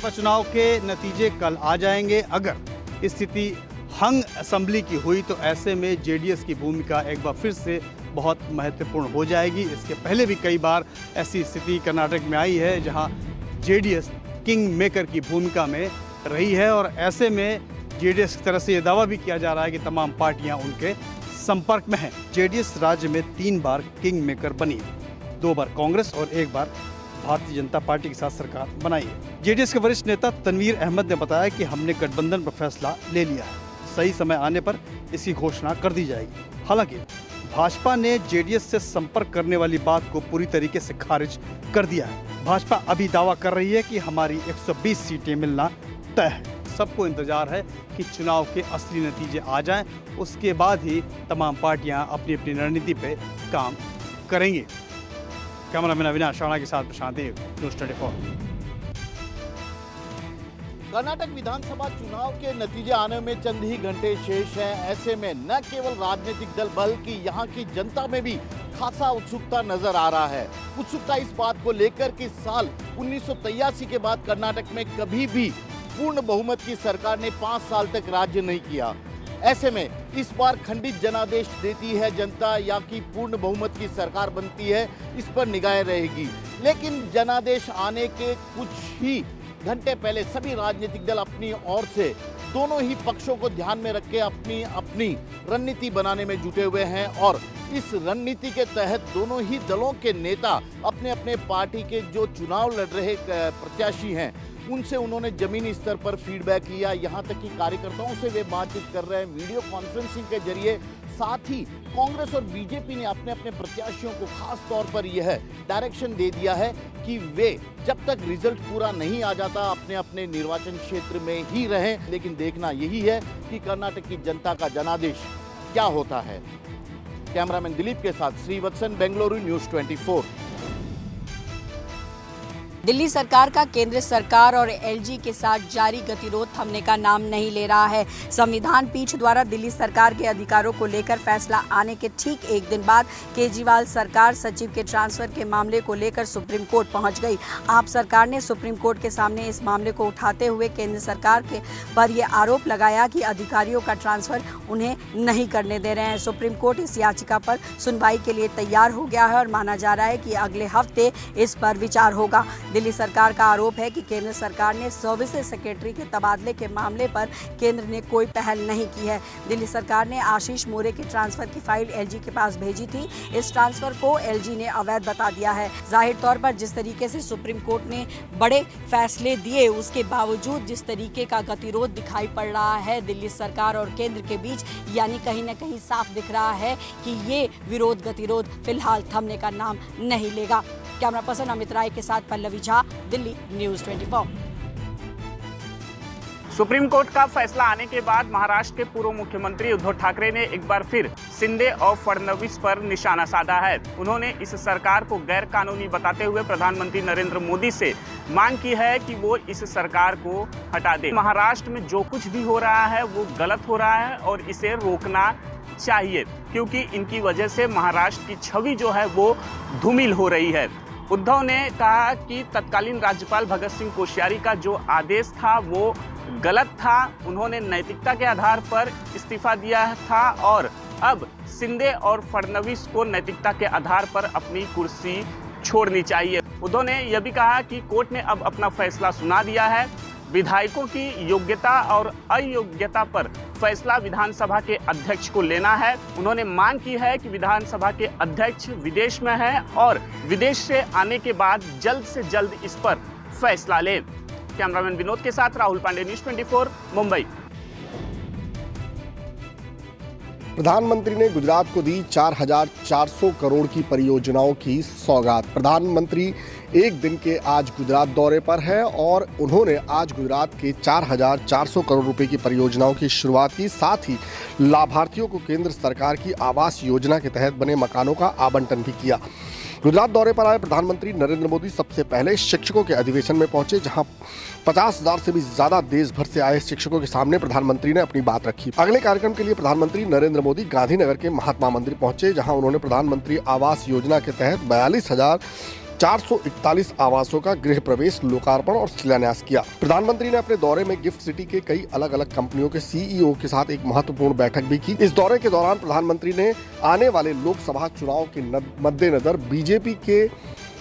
लोकसभा चुनाव के नतीजे कल आ जाएंगे। अगर स्थिति हंग असेंबली की हुई तो ऐसे में जेडीएस की भूमिका एक बार फिर से बहुत महत्वपूर्ण हो जाएगी। इसके पहले भी कई बार ऐसी स्थिति कर्नाटक में आई है जहां जेडीएस किंग मेकर की भूमिका में रही है और ऐसे में जेडीएस की तरफ से ये दावा भी किया जा रहा है कि तमाम पार्टियां उनके संपर्क में हैं। जेडीएस राज्य में 3 बार किंग मेकर बनी है, 2 बार कांग्रेस और 1 बार भारतीय जनता पार्टी के साथ सरकार बनाई है। जेडीएस के वरिष्ठ नेता तनवीर अहमद ने बताया कि हमने गठबंधन पर फैसला ले लिया है, सही समय आने पर इसकी घोषणा कर दी जाएगी। हालांकि भाजपा ने जेडीएस से संपर्क करने वाली बात को पूरी तरीके से खारिज कर दिया है। भाजपा अभी दावा कर रही है कि हमारी 120 सीटें मिलना तय है। सबको इंतजार है कि चुनाव के असली नतीजे आ जाएं, उसके बाद ही तमाम पार्टियां अपनी अपनी रणनीति पे काम करेंगी। कैमरामैन अविनाश राणा के साथ प्रशांत देव, न्यूज़ 24। कर्नाटक विधानसभा चुनाव के नतीजे आने में चंद ही घंटे शेष हैं। ऐसे में न केवल राजनीतिक दल बल्कि यहाँ की जनता में भी खासा उत्सुकता नजर आ रहा है। उत्सुकता इस बात को लेकर कि साल 1983 के बाद कर्नाटक में कभी भी पूर्ण बहुमत की सरकार ने 5 साल तक राज्य नहीं किया। ऐसे में इस बार खंडित जनादेश देती है जनता या कि पूर्ण बहुमत की सरकार बनती है, इस पर निगाहें रहेगी। लेकिन जनादेश आने के कुछ ही घंटे पहले सभी राजनीतिक दल अपनी ओर से दोनों ही पक्षों को ध्यान में रख के अपनी अपनी रणनीति बनाने में जुटे हुए हैं और इस रणनीति के तहत दोनों ही दलों के नेता अपने अपने पार्टी के जो चुनाव लड़ रहे प्रत्याशी हैं उनसे उन्होंने जमीनी स्तर पर फीडबैक लिया। यहाँ तक कि कार्यकर्ताओं से वे बातचीत कर रहे हैं वीडियो कॉन्फ्रेंसिंग के जरिए। साथ ही कांग्रेस और बीजेपी ने अपने अपने प्रत्याशियों को खास तौर पर यह डायरेक्शन दे दिया है कि वे जब तक रिजल्ट पूरा नहीं आ जाता अपने अपने निर्वाचन क्षेत्र में ही रहें। लेकिन देखना यही है कि कर्नाटक की जनता का जनादेश क्या होता है। कैमरामैन दिलीप के साथ श्रीवत्सन, बेंगलुरु, न्यूज़ 24। दिल्ली सरकार का केंद्र सरकार और एलजी के साथ जारी गतिरोध थमने का नाम नहीं ले रहा है। संविधान पीठ द्वारा दिल्ली सरकार के अधिकारों को लेकर फैसला आने के ठीक एक दिन बाद केजरीवाल सरकार सचिव के ट्रांसफर के मामले को लेकर सुप्रीम कोर्ट पहुंच गई। आप सरकार ने सुप्रीम कोर्ट के सामने इस मामले को उठाते हुए केंद्र सरकार के पर यह आरोप लगाया कि अधिकारियों का ट्रांसफर उन्हें नहीं करने दे रहे हैं। सुप्रीम कोर्ट इस याचिका पर सुनवाई के लिए तैयार हो गया है और माना जा रहा है कि अगले हफ्ते इस पर विचार होगा। दिल्ली सरकार का आरोप है कि केंद्र सरकार ने सर्विसेज सेक्रेटरी के तबादले के मामले पर केंद्र ने कोई पहल नहीं की है। दिल्ली सरकार ने आशीष मोरे के ट्रांसफर की फाइल एलजी के पास भेजी थी। इस ट्रांसफर को एलजी ने अवैध बता दिया है। जाहिर तौर पर जिस तरीके से सुप्रीम कोर्ट ने बड़े फैसले दिए उसके बावजूद जिस तरीके का गतिरोध दिखाई पड़ रहा है दिल्ली सरकार और केंद्र के बीच, यानी कहीं न कहीं साफ दिख रहा है कि ये विरोध गतिरोध फिलहाल थमने का नाम नहीं लेगा। कैमरा पर्सन अमित राय के साथ Pallavi Jha, Delhi, news 24। Supreme court का फैसला आने के बाद महाराष्ट्र के पूर्व मुख्यमंत्री उद्धव ठाकरे ने एक बार फिर शिंदे और फडणवीस पर निशाना साधा है। उन्होंने इस सरकार को गैर कानूनी बताते हुए प्रधानमंत्री नरेंद्र मोदी से मांग की है कि वो इस सरकार को हटा दे। महाराष्ट्र में जो कुछ भी हो रहा है वो गलत हो रहा है और इसे रोकना चाहिए, क्योंकि इनकी वजह से महाराष्ट्र की छवि जो है वो धूमिल हो रही है। उद्धव ने कहा कि तत्कालीन राज्यपाल भगत सिंह कोश्यारी का जो आदेश था वो गलत था। उन्होंने नैतिकता के आधार पर इस्तीफा दिया था और अब शिंदे और फडणवीस को नैतिकता के आधार पर अपनी कुर्सी छोड़नी चाहिए। उद्धव ने यह भी कहा कि कोर्ट ने अब अपना फैसला सुना दिया है। विधायकों की योग्यता और अयोग्यता पर फैसला विधानसभा के अध्यक्ष को लेना है। उन्होंने मांग की है कि विधानसभा के अध्यक्ष विदेश में हैं और विदेश से आने के बाद जल्द से जल्द इस पर फैसला लें। कैमरामैन विनोद के साथ राहुल पांडे, न्यूज़ 24, मुंबई। प्रधानमंत्री ने गुजरात को दी 4,400 करोड़ की परियोजनाओं की सौगात। प्रधानमंत्री एक दिन के आज गुजरात दौरे पर है और उन्होंने आज गुजरात के 4,400 करोड़ रुपए की परियोजनाओं की शुरुआत की। साथ ही लाभार्थियों को केंद्र सरकार की आवास योजना के तहत बने मकानों का आवंटन भी किया। गुजरात दौरे पर आए प्रधानमंत्री नरेंद्र मोदी सबसे पहले शिक्षकों के अधिवेशन में पहुंचे, जहां 50,000 से भी ज्यादा देश भर से आए शिक्षकों के सामने प्रधानमंत्री ने अपनी बात रखी। अगले कार्यक्रम के लिए प्रधानमंत्री नरेंद्र मोदी गांधीनगर के महात्मा मंदिर पहुंचे, जहां उन्होंने प्रधानमंत्री आवास योजना के तहत 42,000 441 आवासों का गृह प्रवेश, लोकार्पण और शिलान्यास किया। प्रधानमंत्री ने अपने दौरे में गिफ्ट सिटी के कई अलग अलग कंपनियों के सीईओ के साथ एक महत्वपूर्ण बैठक भी की। इस दौरे के दौरान प्रधानमंत्री ने आने वाले लोकसभा चुनाव के मद्देनजर बीजेपी के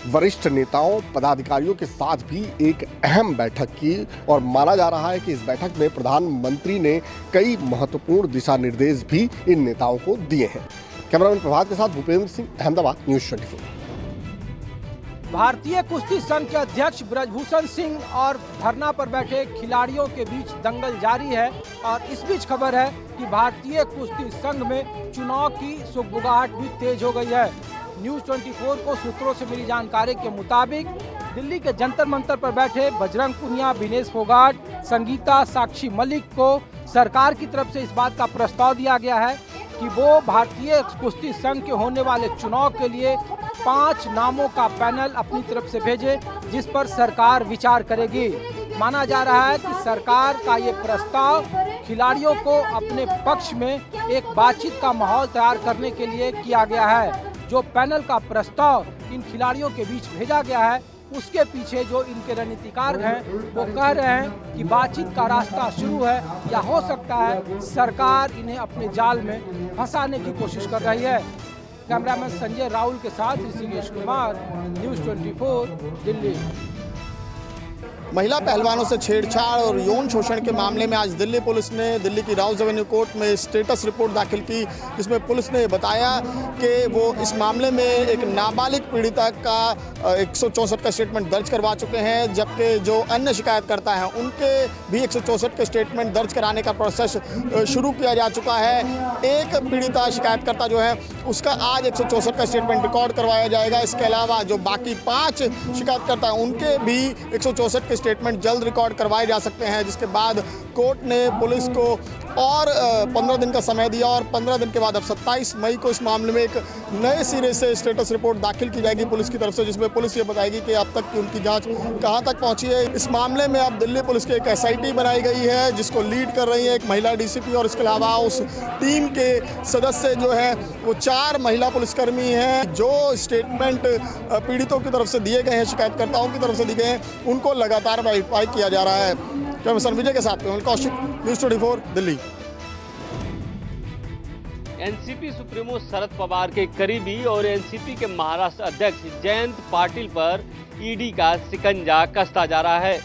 वरिष्ठ नेताओं, पदाधिकारियों के साथ भी एक अहम बैठक की और माना जा रहा है कि इस बैठक में प्रधानमंत्री ने कई महत्वपूर्ण दिशा निर्देश भी इन नेताओं को दिए हैं। कैमरामैन प्रभात के साथ भूपेंद्र सिंह, अहमदाबाद, न्यूज़ 24। भारतीय कुश्ती संघ के अध्यक्ष ब्रजभूषण सिंह और धरना पर बैठे खिलाड़ियों के बीच दंगल जारी है और इस बीच खबर है कि भारतीय कुश्ती संघ में चुनाव की सुगबुगाहट भी तेज हो गई है। न्यूज़ 24 को सूत्रों से मिली जानकारी के मुताबिक दिल्ली के जंतर मंतर पर बैठे बजरंग पुनिया, विनेश फोगाट, संगीता, साक्षी मलिक को सरकार की तरफ से इस बात का प्रस्ताव दिया गया है कि वो भारतीय कुश्ती संघ के होने वाले चुनाव के लिए 5 नामों का पैनल अपनी तरफ से भेजे, जिस पर सरकार विचार करेगी। माना जा रहा है कि सरकार का ये प्रस्ताव खिलाड़ियों को अपने पक्ष में एक बातचीत का माहौल तैयार करने के लिए किया गया है। जो पैनल का प्रस्ताव इन खिलाड़ियों के बीच भेजा गया है, उसके पीछे जो इनके रणनीतिकार हैं वो कह रहे हैं कि बातचीत का रास्ता शुरू है या हो सकता है सरकार इन्हें अपने जाल में फंसाने की कोशिश कर रही है। कैमरामैन संजय राहुल के साथ ऋषिकेश कुमार, न्यूज़ 24, दिल्ली। महिला पहलवानों से छेड़छाड़ और यौन शोषण के मामले में आज दिल्ली पुलिस ने दिल्ली की राउज एवेन्यू कोर्ट में स्टेटस रिपोर्ट दाखिल की, जिसमें पुलिस ने बताया कि वो इस मामले में एक नाबालिग पीड़िता का 164 का स्टेटमेंट दर्ज करवा चुके हैं, जबकि जो अन्य शिकायतकर्ता हैं उनके भी 164 के स्टेटमेंट दर्ज कराने का प्रोसेस शुरू किया जा चुका है। एक पीड़िता शिकायतकर्ता जो है उसका आज 164 का स्टेटमेंट रिकॉर्ड करवाया जाएगा। इसके अलावा जो बाकी 5 शिकायतकर्ता हैं उनके भी 164 के स्टेटमेंट जल्द रिकॉर्ड करवाए जा सकते हैं, जिसके बाद कोर्ट ने पुलिस को और 15 दिन का समय दिया और 15 दिन के बाद अब 27 मई को इस मामले में एक नए सिरे से स्टेटस रिपोर्ट दाखिल की जाएगी पुलिस की तरफ से, जिसमें पुलिस ये बताएगी कि अब तक की उनकी जांच कहां तक पहुंची है। इस मामले में अब दिल्ली पुलिस की एक SIT बनाई गई है, जिसको लीड कर रही है एक महिला DCP और इसके अलावा उस टीम के सदस्य जो है वो 4 महिला पुलिसकर्मी हैं। जो स्टेटमेंट पीड़ितों की तरफ से दिए गए हैं, शिकायतकर्ताओं की तरफ से दिए गए हैं, उनको लगातार वेरीफाई किया जा रहा है। कैमरामैन विजय के साथ Kaushik, news 24, Delhi. NCP supremo Sharad Pawar के करीबी और एनसीपी के महाराष्ट्र अध्यक्ष जयंत पाटिल पर ईडी का शिकंजा कसता जा रहा है।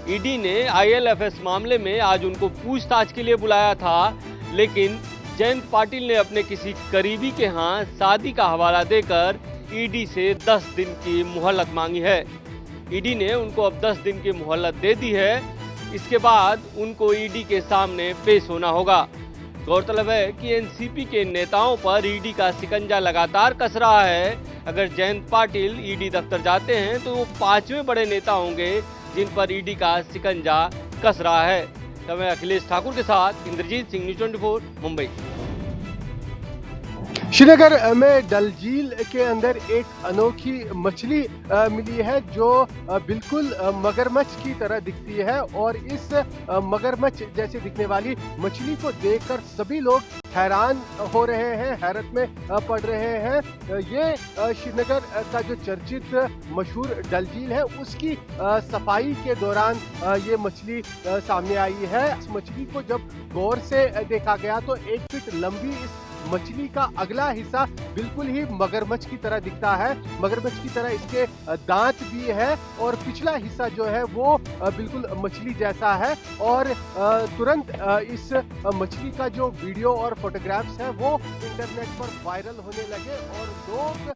ईडी ने ILFS मामले में आज उनको पूछताछ के लिए बुलाया था, लेकिन जयंत पाटिल ने अपने किसी करीबी के यहाँ शादी का हवाला देकर ईडी से 10 दिन की मोहलत मांगी है। ईडी ने उनको अब 10 दिन की मोहलत दे दी है। इसके बाद उनको ईडी के सामने पेश होना होगा। गौरतलब है कि एनसीपी के नेताओं पर ईडी का शिकंजा लगातार कस रहा है। अगर जयंत पाटिल ईडी दफ्तर जाते हैं तो वो 5वें बड़े नेता होंगे जिन पर ईडी का शिकंजा कस रहा है। तब मैं अखिलेश ठाकुर के साथ इंद्रजीत सिंह, न्यूज़ 24, मुंबई। श्रीनगर में डल झील के अंदर एक अनोखी मछली मिली है जो बिल्कुल मगरमच्छ की तरह दिखती है और इस मगरमच्छ जैसे दिखने वाली मछली को देखकर सभी लोग हैरान हो रहे हैं, हैरत में पड़ रहे हैं। ये श्रीनगर का जो चर्चित मशहूर डल झील है उसकी सफाई के दौरान ये मछली सामने आई है। इस मछली को जब गौर से देखा गया तो 1 फीट लंबी इस मछली का अगला हिस्सा बिल्कुल ही मगरमच्छ की तरह दिखता है। मगरमच्छ की तरह इसके दांत भी है और पिछला हिस्सा जो है वो बिल्कुल मछली जैसा है और तुरंत इस मछली का जो वीडियो और फोटोग्राफ्स है वो इंटरनेट पर वायरल होने लगे और लोग